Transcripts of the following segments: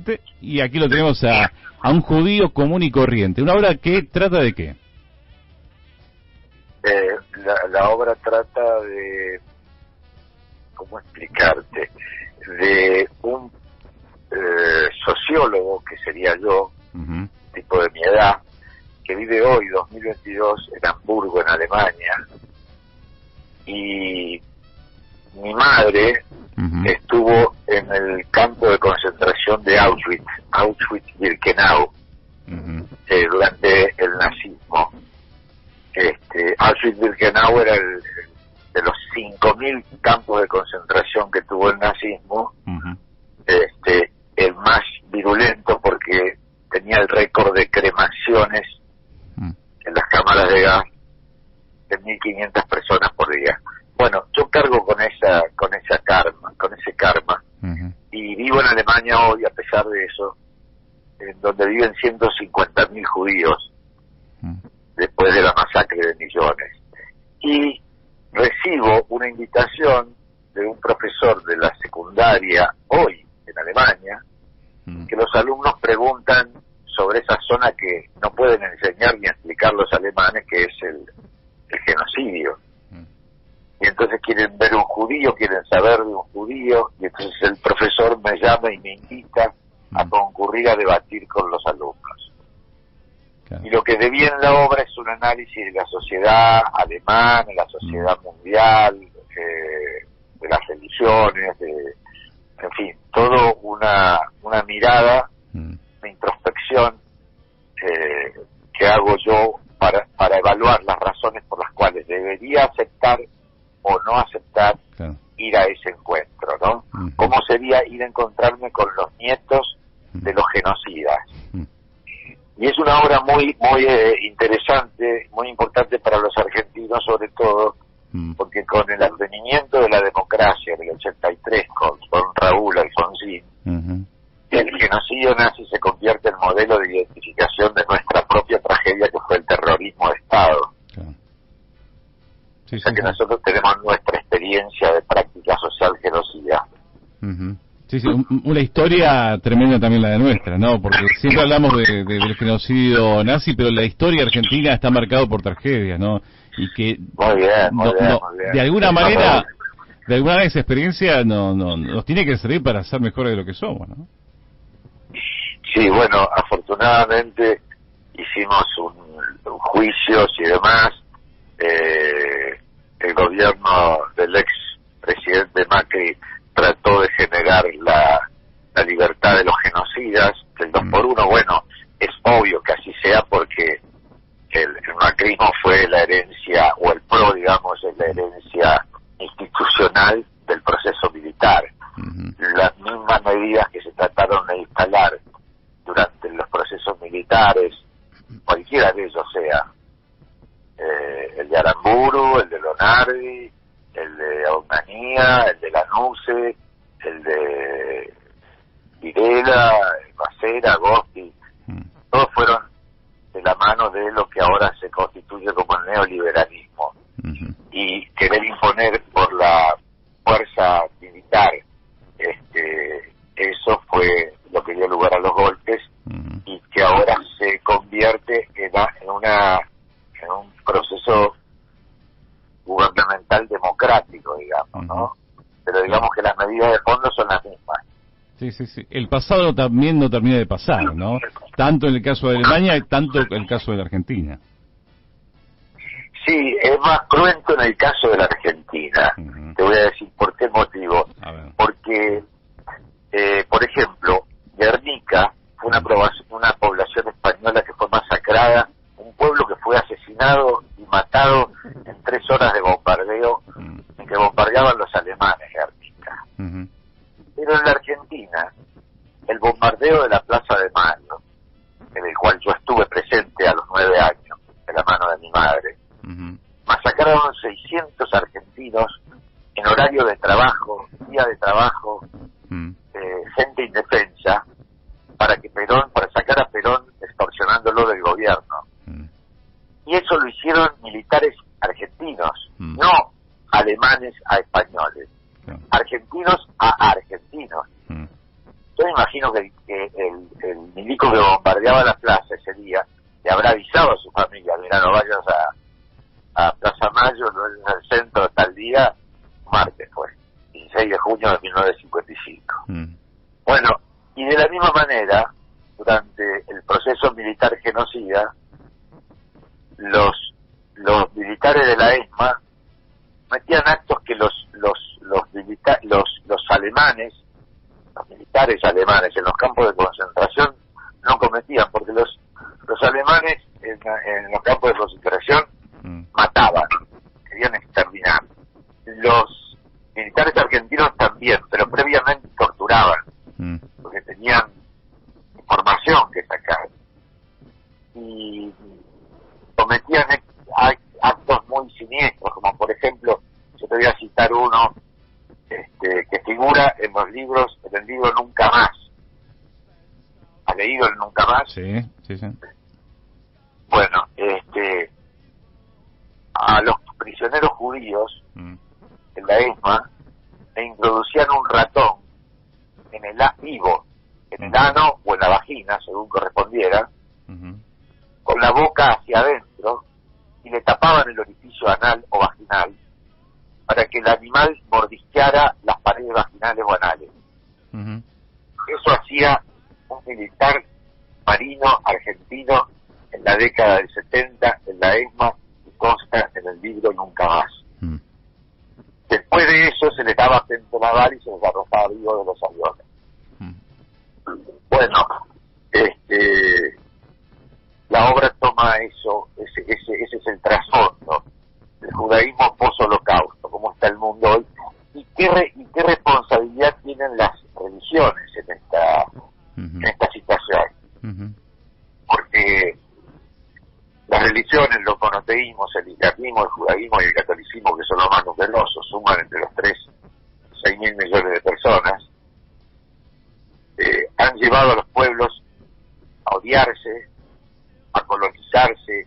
importante, y aquí lo tenemos a un judío común y corriente. ¿Una obra que trata de qué? La obra trata de, ¿cómo explicarte? De un sociólogo, que sería yo, tipo de mi edad, que vive hoy, 2022, en Hamburgo, en Alemania, y mi madre estuvo en el campo de concentración de Auschwitz-Birkenau, durante el nazismo. Auschwitz-Birkenau era de los 5.000 campos de concentración que tuvo el nazismo, el más virulento, porque tenía el récord de cremaciones en las cámaras de gas de 1.500 personas por día. Bueno, yo cargo con ese karma, y vivo en Alemania hoy, a pesar de eso, en donde viven 150.000 judíos, después de la masacre de millones. Y recibo una invitación de un profesor de la secundaria hoy en Alemania, que los alumnos preguntan sobre esa zona que no pueden enseñar ni explicar los alemanes, que es el genocidio. Y entonces quieren ver un judío, quieren saber de un judío, y entonces el profesor me llama y me invita a concurrir a debatir con los alumnos. Y lo que devía en la obra es un análisis de la sociedad alemana, la sociedad mundial, de las religiones, en fin, todo una mirada, una introspección que hago yo para evaluar las razones por las cuales debería aceptar o no aceptar ir a ese encuentro, ¿no? ¿Cómo sería ir a encontrarme con los nietos de los genocidas? Y es una obra muy interesante, muy importante para los argentinos, sobre todo, porque con el advenimiento de la democracia en el 83, con Raúl Alfonsín, el genocidio nazi se convierte en modelo de identificación de nuestra propia tragedia, que fue el terrorismo de Estado. O sea que nosotros tenemos nuestra experiencia de práctica social genocida. Sí, una historia tremenda también la de nuestra, ¿no? Porque siempre hablamos del genocidio nazi, pero la historia argentina está marcada por tragedias, ¿no? Y que muy bien. De alguna manera esa experiencia nos tiene que servir para ser mejores de lo que somos, ¿no? Sí, bueno, afortunadamente hicimos juicios y demás. El gobierno del ex presidente Macri trató de generar la libertad de los genocidas, el 2x1. Bueno, es obvio que así sea, porque el macrismo fue la herencia, o el PRO, digamos, es la herencia institucional del proceso militar. Las mismas medidas que se trataron de instalar durante los procesos militares, cualquiera de ellos sea, el de Aramburu, el de Lonardi, el de Onganía, el de Lanuse, el de Videla, Bacera, Agosti, todos fueron de la mano de lo que ahora se constituye como el neoliberalismo, y querer imponer por la fuerza militar, eso fue lo que dio lugar a los golpes, y que ahora se convierte en un proceso gubernamental democrático, digamos, ¿no? Pero digamos que las medidas de fondo son las mismas. Sí. El pasado también no termina de pasar, ¿no? Tanto en el caso de Alemania, tanto en el caso de la Argentina. Sí, es más cruento en el caso de la Argentina. Te voy a decir por qué motivo. Porque, por ejemplo, Guernica fue una población española que fue masacrada, un pueblo que fue asesinado y matado en 3 horas de bombardeo en que bombardeaban los alemanes, Guernica. Pero en la Argentina, el bombardeo de la Plaza de Mayo, en el cual yo estuve presente a los 9 años, de la mano de mi madre, masacraron 600 argentinos en horario de trabajo, día de trabajo, gente indefensa, para sacar a Perón extorsionándolo del gobierno. Y eso lo hicieron militares argentinos, no alemanes a españoles, argentinos a argentinos. Yo me imagino que el milico que bombardeaba la plaza ese día le habrá avisado a su familia: mira, no vayas a Plaza Mayo, no es al centro tal día, martes fue, 16 de junio de 1955. Bueno, y de la misma manera, durante el proceso militar genocida, los militares de la ESMA metían actos que los alemanes, los militares alemanes en los campos de concentración no cometían, porque los alemanes en los campos de concentración mataban, querían exterminar. Los militares argentinos también, pero previamente torturaban, porque tenían información que sacar. Y cometían actos muy siniestros, como por ejemplo, yo te voy a citar uno que figura en los libros, en el libro Nunca Más. ¿Has leído el Nunca Más? Sí. Bueno, a los prisioneros judíos en la ESMA le introducían un ratón en el vivo, en el ano o en la vagina, según correspondiera, con la boca hacia adentro, y le tapaban el orificio anal o vaginal para que el animal mordisqueara las paredes vaginales o anales. Eso hacía un militar marino argentino en la década del 70 en la ESMA, y consta en el libro Nunca Más. Después de eso se les daba pentonaval y se les arrojaba vivo de los aviones. Bueno, la obra toma eso, ese es el trasfondo del judaísmo post-holocausto, cómo está el mundo hoy, y qué responsabilidad tienen las religiones en esta situación. Porque las religiones, los monoteísmos, el islamismo, el judaísmo y el catolicismo, que son los más numerosos, suman entre los 6.000 millones de personas, han llevado a los pueblos a odiarse, a colonizarse,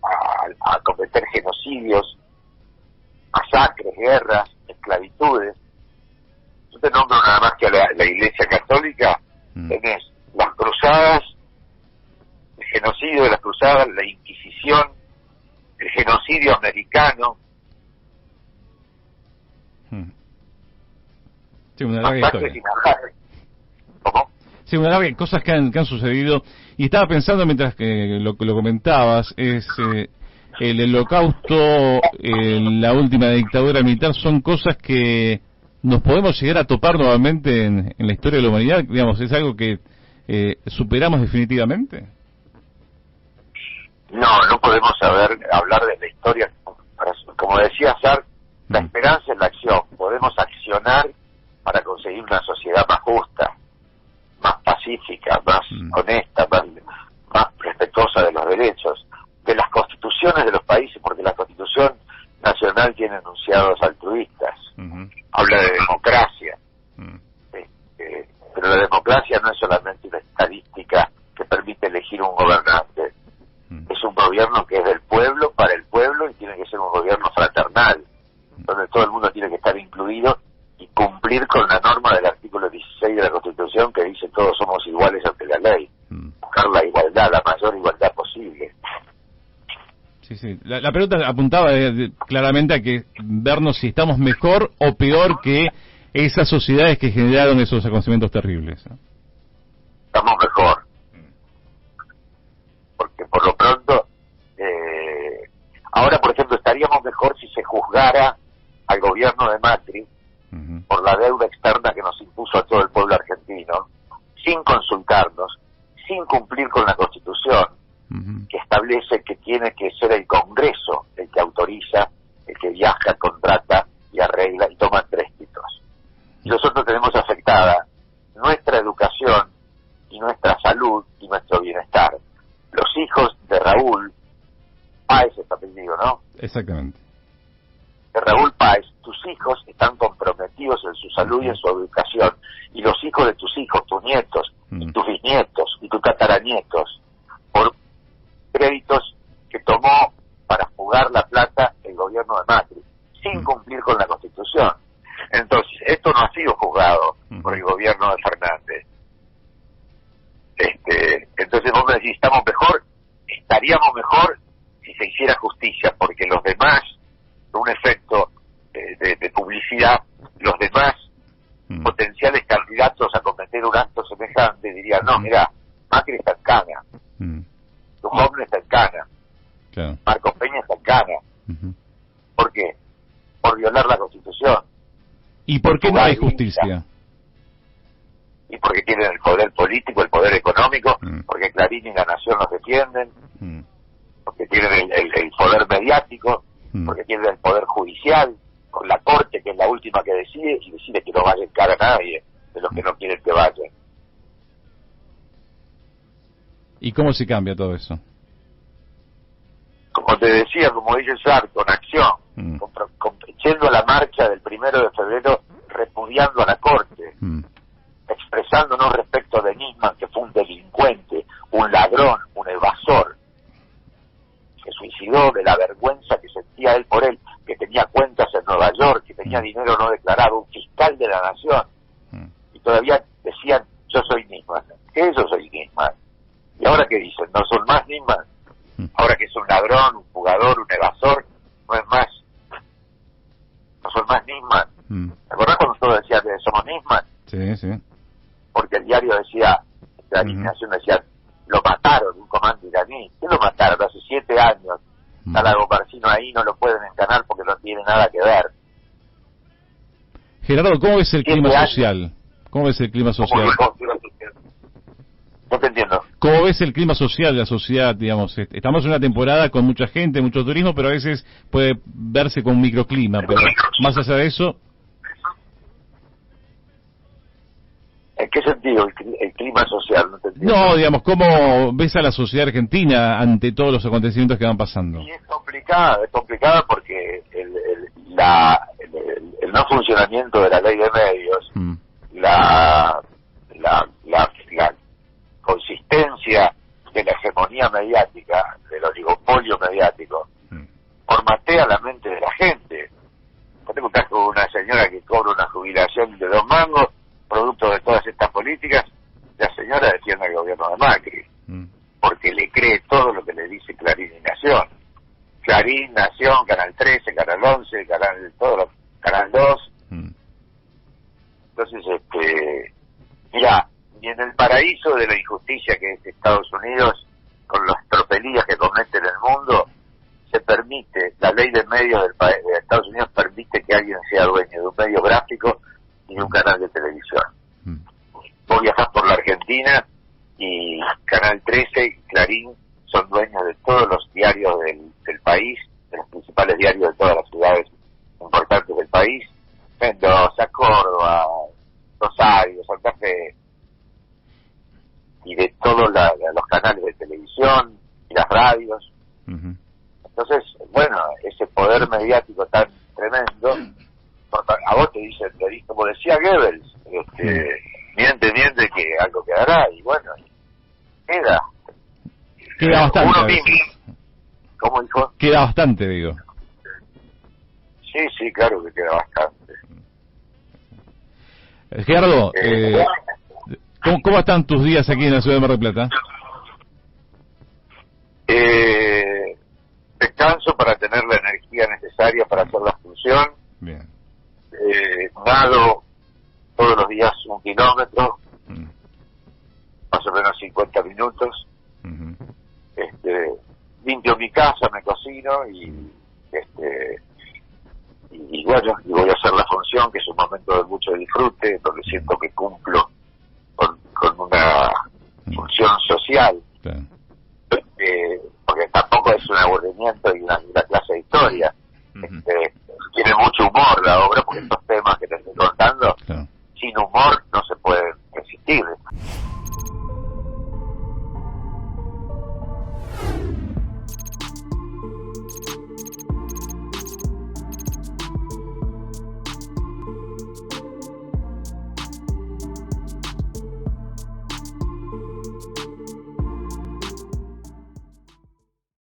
a cometer genocidios, masacres, guerras, esclavitudes. Yo te nombro nada más que a la Iglesia Católica. Tenés las cruzadas, el genocidio de las cruzadas, la Inquisición, el genocidio americano. Sí, una larga historia. ¿Cómo? Sí, una larga cosas que han sucedido. Y estaba pensando mientras que lo comentabas, el holocausto, la última dictadura militar, son cosas que nos podemos llegar a topar nuevamente en la historia de la humanidad. Digamos, ¿es algo que superamos definitivamente? No podemos hablar de la historia. Como decía Sartre, la esperanza es la acción. Podemos accionar para conseguir una sociedad más justa, más pacífica, más honesta, más respetuosa de los derechos, de las constituciones de los países, porque la Constitución Nacional tiene enunciados altruistas, habla de democracia, pero la democracia no es solamente una estadística que permite elegir un gobernante, es un gobierno que es del pueblo, para el pueblo, y tiene que ser un gobierno fraternal, donde todo el mundo tiene que estar incluido y cumplir con la norma del artículo 16 de la Constitución, que dice todos somos iguales ante la ley. Buscar la igualdad, la mayor igualdad posible. Sí. La pregunta apuntaba claramente a que vernos si estamos mejor o peor que esas sociedades que generaron esos acontecimientos terribles. Estamos mejor. Porque por lo pronto, ahora por ejemplo estaríamos mejor si se juzgara al gobierno de Macri por la deuda externa que nos impuso a todo el pueblo argentino, sin consultarnos, sin cumplir con la Constitución, que establece que tiene que ser el Congreso el que autoriza, el que viaja, contrata y arregla y toma créditos. Y nosotros tenemos afectada nuestra educación y nuestra salud y nuestro bienestar. Los hijos de Raúl Páez, es apellido, ¿no? Exactamente. De Raúl Páez, tus hijos están comprometidos en su salud y en su educación, y los hijos de tus hijos, tus nietos, y tus bisnietos, y tus tataranietos, por créditos que tomó para fugar la plata el gobierno de Macri, sin cumplir con la Constitución. Entonces, esto no ha sido juzgado, por el gobierno de Fernández. Entonces vos me decís, ¿estamos mejor? Estaríamos mejor si se hiciera justicia, porque los demás, un efecto de publicidad, los demás potenciales candidatos a cometer un acto semejante dirían, no, mira, Macri está en cana, Duhovne está en cana, claro. Marcos Peña está en cana. ¿Por qué? Por violar la Constitución. ¿Y por qué no hay justicia? Y porque tienen el poder político, el poder económico, porque Clarín y La Nación los defienden, porque tienen el poder mediático, porque tienen el poder judicial, con la Corte, que es la última que decide, y decide que no vaya en cara a nadie de los que no quieren que vayan. ¿Y cómo se cambia todo eso? Como te decía, como dice Sartre, con acción, yendo a la marcha del 1 de febrero, repudiando a la Corte, expresándonos respecto de Nisman, que fue un delincuente, un ladrón, un evasor, que suicidó de la vergüenza que sentía él por él, que tenía cuentas en Nueva York, que tenía dinero no declarado, un fiscal de la nación, y todavía decían, yo soy Nisman. ¿Qué yo soy Nisman? ¿Y ahora qué dicen? ¿No son más Nisman? Ahora que es un ladrón, un jugador, un evasor, no es más. No son más Nisman. ¿Te acordás cuando todos decían que somos Nisman? Sí, sí. Porque el diario decía, la Nación decía, lo mataron, un comando iraní. ¿Qué lo mataron? Hace 7 años. Está Lago Marcino ahí, no lo pueden encanar porque no tiene nada que ver. Gerardo, ¿cómo ves el clima social? ¿Cómo ves el clima social? No te entiendo. ¿Cómo ves el clima social de la sociedad? Digamos, estamos en una temporada con mucha gente, mucho turismo, pero a veces puede verse con un microclima. Pero más allá de eso... ¿En qué sentido el clima social? No te entiendo. No, digamos, ¿cómo ves a la sociedad argentina ante todos los acontecimientos que van pasando? Y es complicada porque el no funcionamiento de la ley de medios, la consistencia de la hegemonía mediática, del oligopolio mediático, formatea la mente de la gente. Yo tengo un caso de una señora que cobra una jubilación de 2 mangos, producto de todas estas políticas. La señora defiende al gobierno de Macri, porque le cree todo lo que le dice Clarín y Nación. Clarín, Nación, Canal 13, Canal 11, Canal 2. Entonces, mira, y en el paraíso de la injusticia que es Estados Unidos, con las tropelías que comete en el mundo, se permite, la ley de medios de Estados Unidos permite que alguien sea dueño de un medio gráfico y de un canal de televisión. Vos viajás por la Argentina y Canal 13 y Clarín son dueños de todos los diarios del país, de los principales diarios de todas las ciudades importantes del país, Mendoza, Córdoba, Rosario, Santa Fe, y de todos los canales de televisión y las radios. Entonces, bueno, ese poder mediático tan tremendo, a vos te dicen, como decía Goebbels, miente que algo quedará, y bueno, queda bastante. Uno mismo, ¿cómo dijo? Queda bastante, digo. Sí, claro que queda bastante. Gerardo, ¿cómo están tus días aquí en la ciudad de Mar del Plata? Descanso para tener la energía necesaria para hacer la función. Bien. Nado todos los días 1 kilómetro, más o menos 50 minutos. Limpio mi casa, me cocino y bueno, y voy a hacer la función, que es un momento de mucho disfrute, donde siento que cumplo con una función social. Claro. Porque tampoco es un aburrimiento y una clase de historia. Tiene mucho humor la obra, porque estos temas que te estoy contando, claro, sin humor no se pueden resistir.